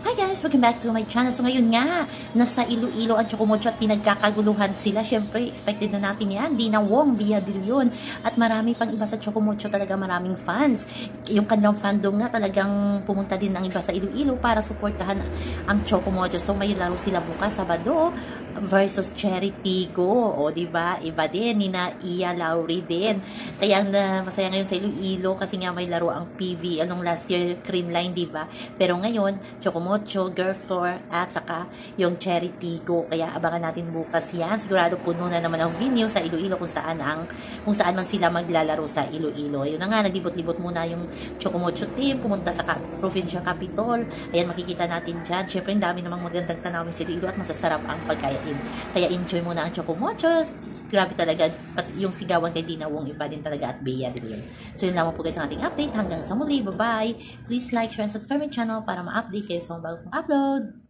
Hi guys! Welcome back to my channel. So ngayon nga, nasa Iloilo ang Chocomocho at pinagkakaguluhan sila. Siyempre, expected na natin yan. Dina Wong, Bia De Leon. At marami pang iba sa Chocomocho, talaga maraming fans. Yung kanilang fandom nga talagang pumunta din ng iba sa Iloilo para suportahan ang Chocomocho. So may laro sila bukas, Sabado versus Cherry Tigo. O diba? Iba din. Nina Iya Lauri din. Kaya masaya ngayon sa Iloilo kasi nga may laro ang PV. Anong last year, Creamline, diba? Pero ngayon, Chocomocho, Girl Floor, at saka yung Cherry Tigo. Kaya abangan natin bukas yan. Sigurado puno na naman ang venue sa Iloilo kung saan man sila maglalaro sa Iloilo. Ayun na nga, naglibot-libot muna yung Chocomocho team, pumunta sa Provincial Capitol. Ayan, makikita natin dyan. Siyempre, ang dami namang magandang tanawin sa Iloilo at masasarap ang pagkain. Kaya enjoy muna ang Chocomocho. Grabe talaga, yung sigawan kay Dina Wong, iba din talaga at Bea din. So yun lamang po guys ang ating update. Hanggang sa muli, bye-bye. Please like, share, and subscribe my channel para ma-update kayo sa mga bagong upload.